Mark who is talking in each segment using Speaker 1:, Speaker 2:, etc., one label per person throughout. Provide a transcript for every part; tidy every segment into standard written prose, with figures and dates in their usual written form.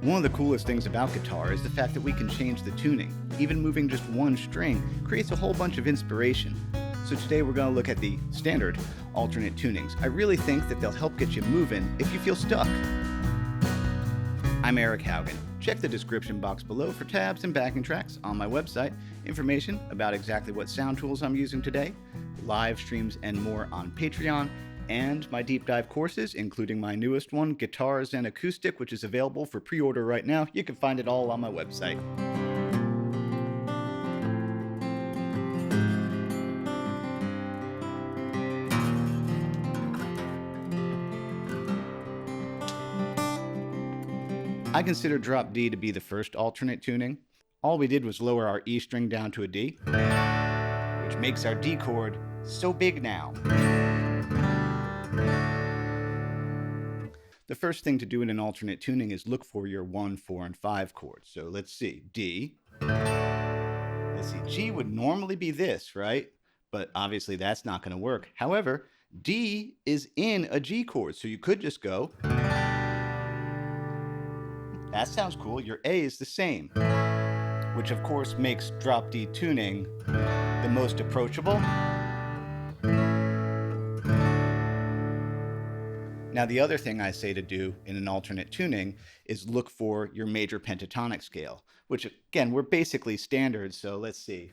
Speaker 1: One of the coolest things about guitar is the fact that we can change the tuning. Even moving just one string creates a whole bunch of inspiration. So today we're going to look at the standard alternate tunings. I really think that they'll help get you moving if you feel stuck. I'm Eric Haugen. Check the description box below for tabs and backing tracks on my website, information about exactly what sound tools I'm using today, live streams and more on Patreon, and my deep dive courses, including my newest one, Guitars and Acoustic, which is available for pre-order right now. You can find it all on my website. I consider drop D to be the first alternate tuning. All we did was lower our E string down to a D, which makes our D chord so big now. The first thing to do in an alternate tuning is look for your 1, 4, and 5 chords. So let's see, D. Let's see, G would normally be this, right? But obviously that's not going to work. However, D is in a G chord, so you could just go. That sounds cool. Your A is the same, which of course makes drop D tuning the most approachable. Now, the other thing I say to do in an alternate tuning is look for your major pentatonic scale, which again, we're basically standard, so let's see.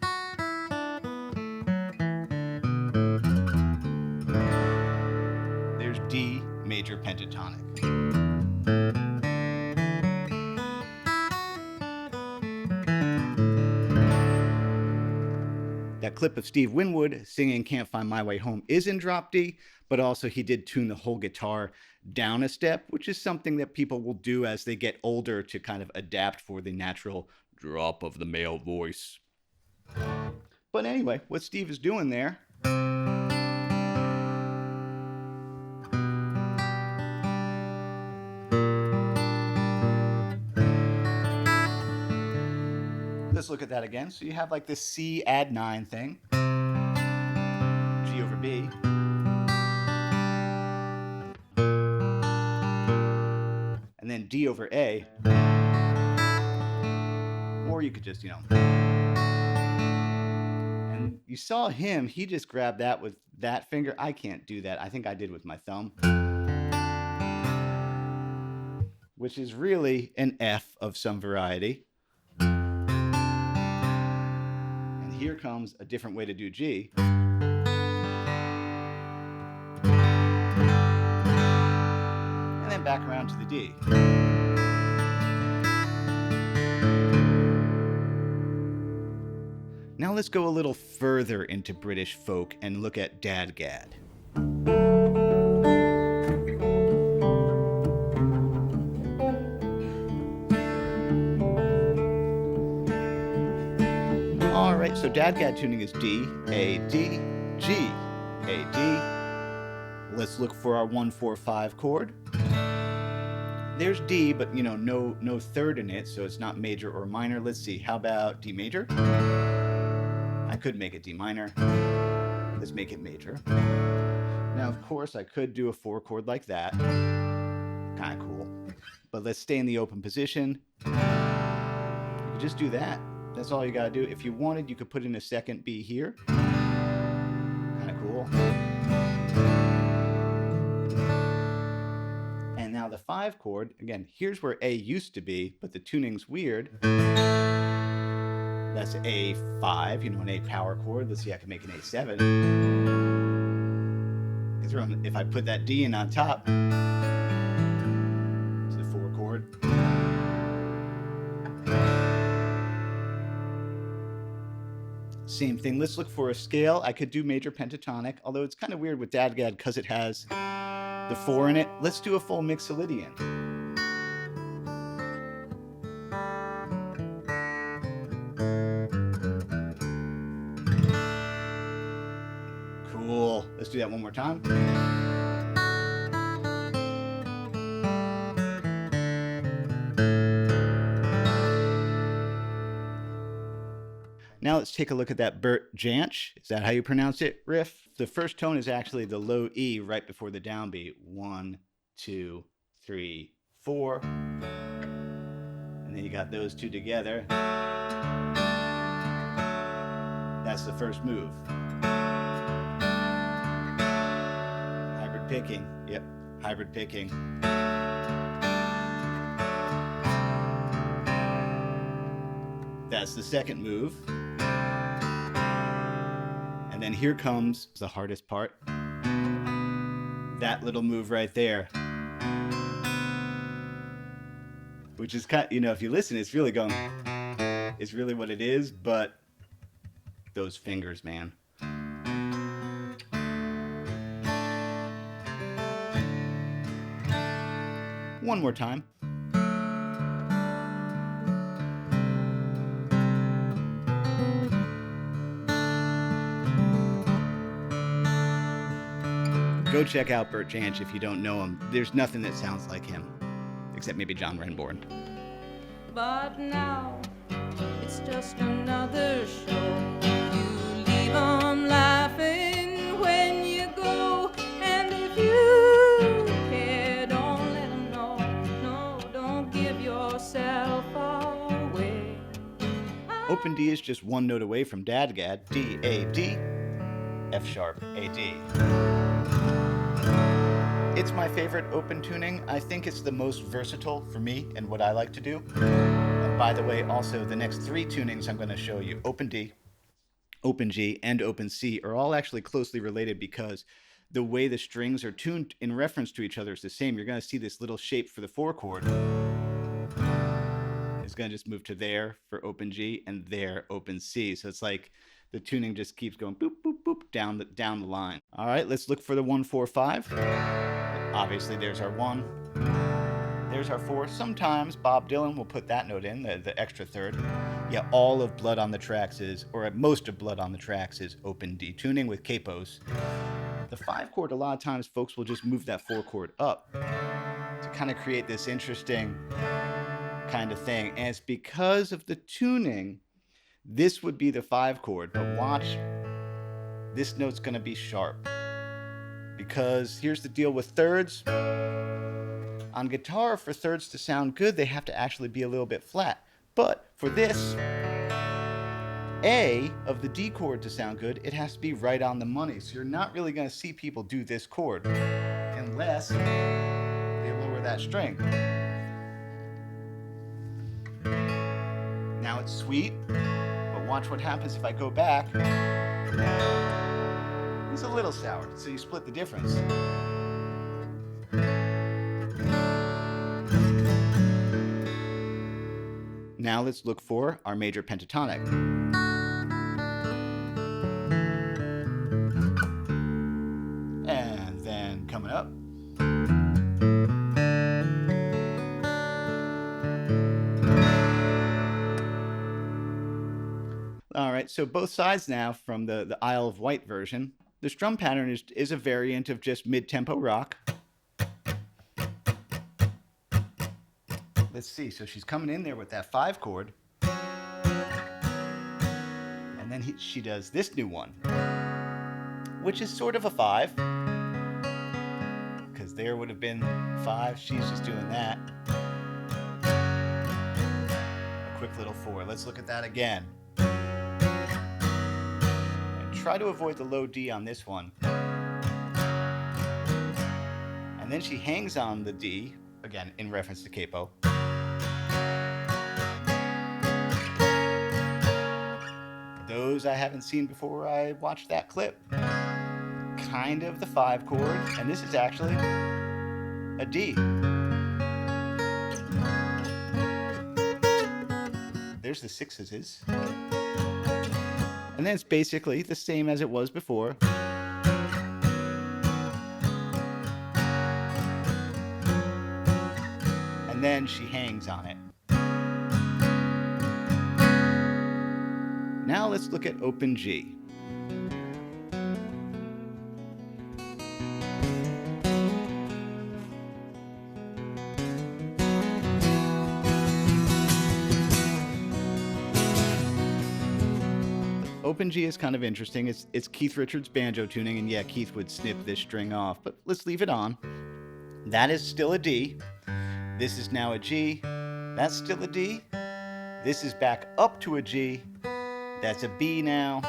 Speaker 1: There's D major pentatonic. That clip of Steve Winwood singing Can't Find My Way Home is in drop D, but also he did tune the whole guitar down a step, which is something that people will do as they get older to kind of adapt for the natural drop of the male voice. But anyway, what Steve is doing there, let's look at that again. So you have like this C add 9 thing, G over B, and then D over A, or you could just, and you saw him, he just grabbed that with that finger. I can't do that. I think I did with my thumb, which is really an F of some variety. Here comes a different way to do G. And then back around to the D. Now let's go a little further into British folk and look at Dadgad. Alright, so Dadgad tuning is D, A, D, G, A, D. Let's look for our 1, 4, 5 chord. There's D, but no third in it, so it's not major or minor. Let's see, how about D major? I could make it D minor. Let's make it major. Now, of course, I could do a 4 chord like that. Kind of cool. But let's stay in the open position. You could just do that. That's all you gotta do. If you wanted, you could put in a second B here. Kind of cool. And now the 5 chord, again, here's where A used to be, but the tuning's weird. That's A5, an A power chord. Let's see, I can make an A7. If I put that D in on top, it's the 4 chord. Same thing. Let's look for a scale. I could do major pentatonic, although it's kind of weird with Dadgad because it has the 4 in it. Let's do a full Mixolydian. Cool. Let's do that one more time. Now let's take a look at that Bert Jansch. Is that how you pronounce it? Riff. The first tone is actually the low E right before the downbeat. 1, 2, 3, 4. then you got those two together. That's the first move. Hybrid picking. Yep, hybrid picking. That's the second move. And then here comes the hardest part. That little move right there. Which is kind of, you know, if you listen, it's really going, it's really what it is, but those fingers, man. One more time. Go check out Bert Jansch if you don't know him. There's nothing that sounds like him, except maybe John Renbourn.
Speaker 2: But now it's just another show. You leave 'em laughing when you go, and if you care, don't let 'em know. No, don't give yourself away.
Speaker 1: Open D is just one note away from Dadgad. D, A, D, F sharp, A, D. It's my favorite open tuning. I think it's the most versatile for me and what I like to do. And by the way, also the next three tunings I'm going to show you, open D, open G, and open C, are all actually closely related because the way the strings are tuned in reference to each other is the same. You're going to see this little shape for the 4 chord. It's going to just move to there for open G and there open C. So it's like the tuning just keeps going boop, boop, boop, down the line. All right, let's look for the 1, 4, 5. Obviously, there's our 1. There's our 4. Sometimes Bob Dylan will put that note in, the extra third. Yeah, all of Blood on the Tracks is, or most of Blood on the Tracks is open D tuning with capos. The 5 chord, a lot of times folks will just move that 4 chord up to kind of create this interesting kind of thing. And it's because of the tuning. This would be the 5 chord, but watch, this note's going to be sharp. Because here's the deal with thirds. On guitar, for thirds to sound good, they have to actually be a little bit flat. But for this A of the D chord to sound good, it has to be right on the money. So you're not really going to see people do this chord unless they lower that string. Now it's sweet. Watch what happens if I go back. It's a little sour, so you split the difference. Now let's look for our major pentatonic. And then coming up. All right, so both sides now from the Isle of Wight version. The strum pattern is a variant of just mid-tempo rock. Let's see, so she's coming in there with that 5 chord. And then she does this new one, which is sort of a 5. Because there would have been 5, she's just doing that. A quick little 4, let's look at that again. Try to avoid the low D on this one. And then she hangs on the D, again, in reference to capo. Those I haven't seen before I watched that clip. Kind of the 5 chord, and this is actually a D. There's the 6s. And then it's basically the same as it was before. And then she hangs on it. Now let's look at open G. Open G is kind of interesting. It's Keith Richards' banjo tuning, and yeah, Keith would snip this string off, but let's leave it on. That is still a D. This is now a G, That's still a D. This is back up to a G. That's a B now,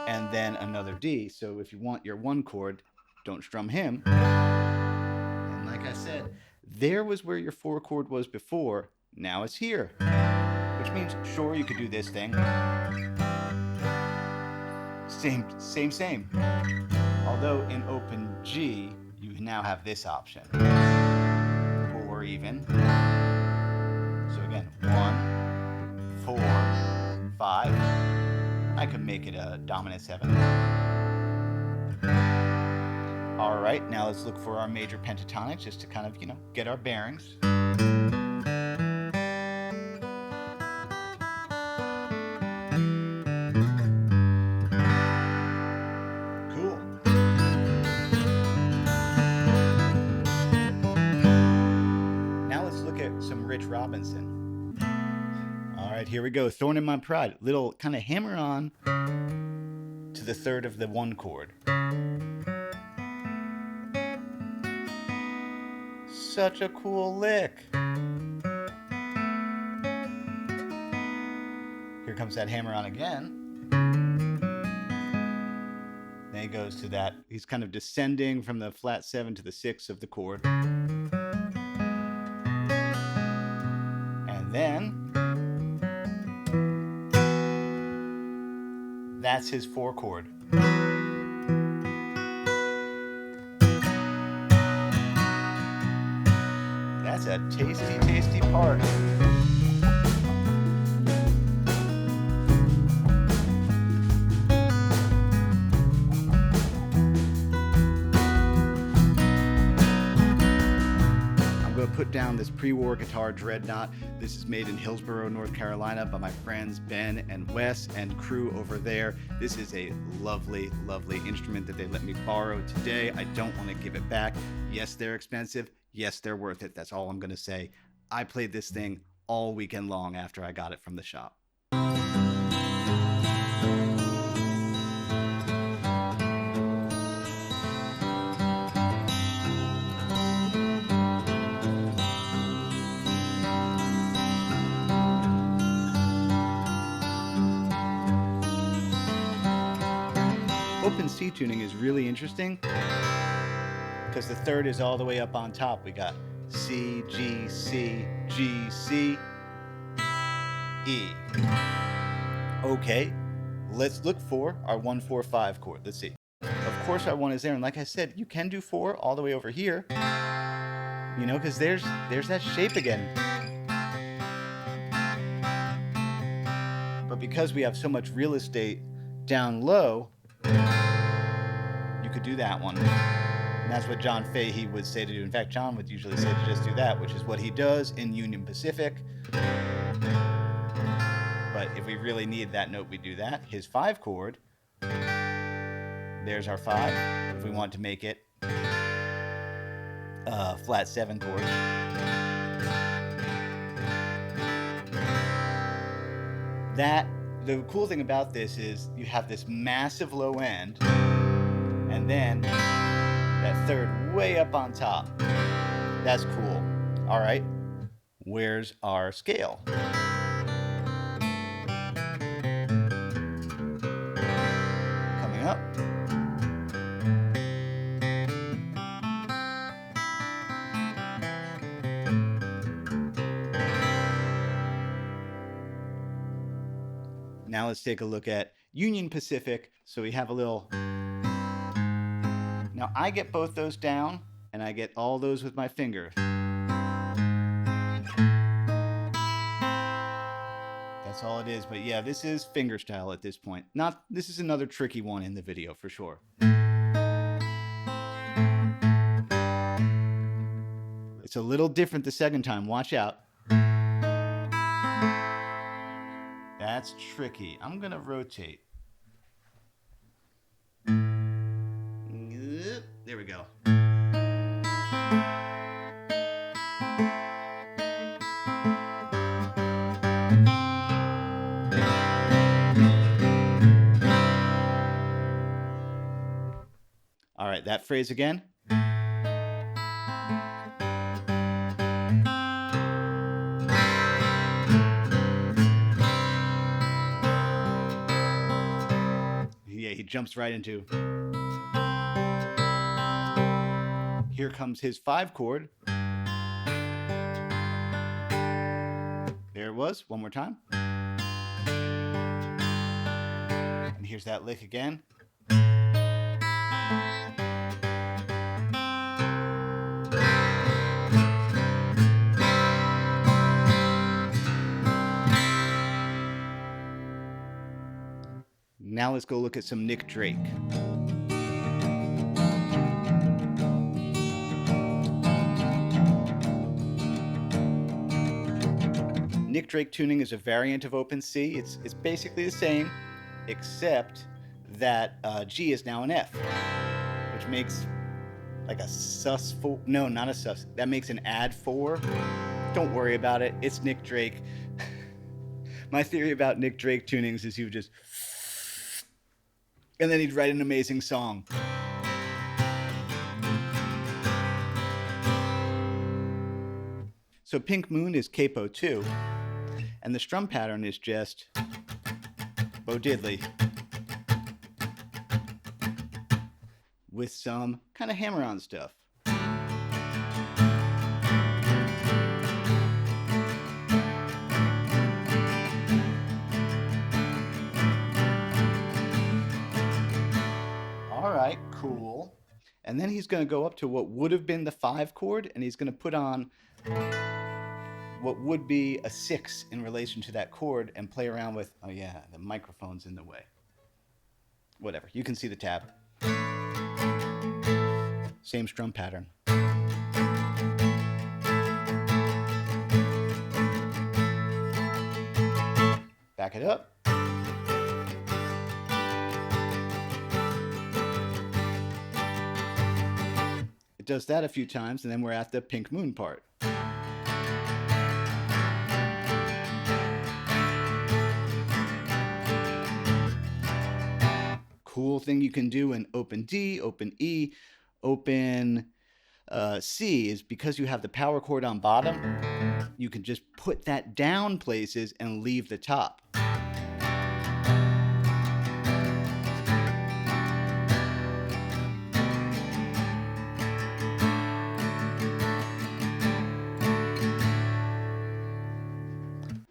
Speaker 1: and then another D. So if you want your one chord, don't strum him. And like I said, there was where your 4 chord was before. Now it's here, which means sure you could do this thing. Same. Although in open G, you now have this option, or even. So again, 1, 4, 5. I could make it a dominant 7. All right, now let's look for our major pentatonic just to kind of, get our bearings. Cool. Now let's look at some Rich Robinson. All right, here we go. Thorn in My Pride. Little kind of hammer on to the third of the 1 chord. Such a cool lick. Here comes that hammer on again. Then he goes to that. He's kind of descending from the flat 7 to the 6 of the chord. And then that's his 4 chord. That's a tasty, tasty part. I'm going to put down this pre-war guitar Dreadnought. This is made in Hillsborough, North Carolina by my friends Ben and Wes and crew over there. This is a lovely, lovely instrument that they let me borrow today. I don't want to give it back. Yes, they're expensive. Yes, they're worth it. That's all I'm going to say. I played this thing all weekend long after I got it from the shop. Open C tuning is really interesting because the third is all the way up on top. We got C, G, C, G, C, E. Okay, let's look for our 1, 4, 5 chord. Let's see. Of course our 1 is there, and like I said, you can do 4 all the way over here, because there's that shape again. But because we have so much real estate down low, you could do that one. And that's what John Fahey would say to do. In fact, John would usually say to just do that, which is what he does in Union Pacific. But if we really need that note, we do that. His 5 chord, there's our 5. If we want to make it a flat 7 chord. The cool thing about this is you have this massive low end, and then that third way up on top. That's cool. All right, where's our scale? Coming up. Now let's take a look at Union Pacific. So we have a little... Now I get both those down, and I get all those with my finger. That's all it is. But yeah, this is finger style at this point. This is another tricky one in the video for sure. It's a little different the second time. Watch out. That's tricky. I'm going to rotate. There we go. All right, that phrase again. he jumps right into. Here comes his 5 chord. There it was, one more time. And here's that lick again. Now let's go look at some Nick Drake. Nick Drake tuning is a variant of open C. It's basically the same, except that G is now an F, which makes like a sus4. No, not a sus. That makes an add 4. Don't worry about it. It's Nick Drake. My theory about Nick Drake tunings is he would just, and then he'd write an amazing song. So Pink Moon is capo 2, and the strum pattern is just Bo Diddley with some kind of hammer-on stuff. All right, cool. And then he's going to go up to what would have been the 5 chord, and he's going to put on what would be a 6 in relation to that chord and play around with, oh yeah, the microphone's in the way. Whatever, you can see the tab. Same strum pattern. Back it up. It does that a few times, and then we're at the Pink Moon part. Cool thing you can do in open D, open E, open C is because you have the power chord on bottom, you can just put that down places and leave the top.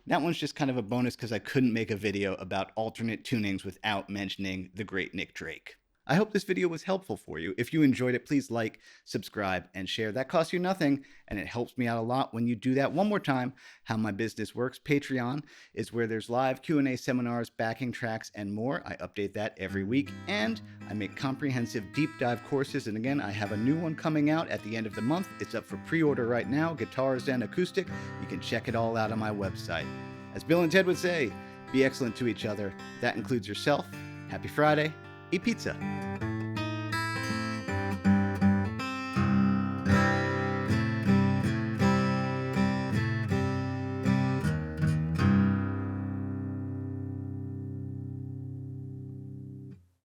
Speaker 1: That one's just kind of a bonus because I couldn't make a video about alternate tunings without mentioning the great Nick Drake. I hope this video was helpful for you. If you enjoyed it, please like, subscribe, and share. That costs you nothing, and it helps me out a lot when you do that. One more time, how my business works. Patreon is where there's live Q&A seminars, backing tracks, and more. I update that every week, and I make comprehensive deep dive courses. And again, I have a new one coming out at the end of the month. It's up for pre-order right now, guitars and acoustic. You can check it all out on my website. As Bill and Ted would say, be excellent to each other. That includes yourself. Happy Friday. Eat pizza.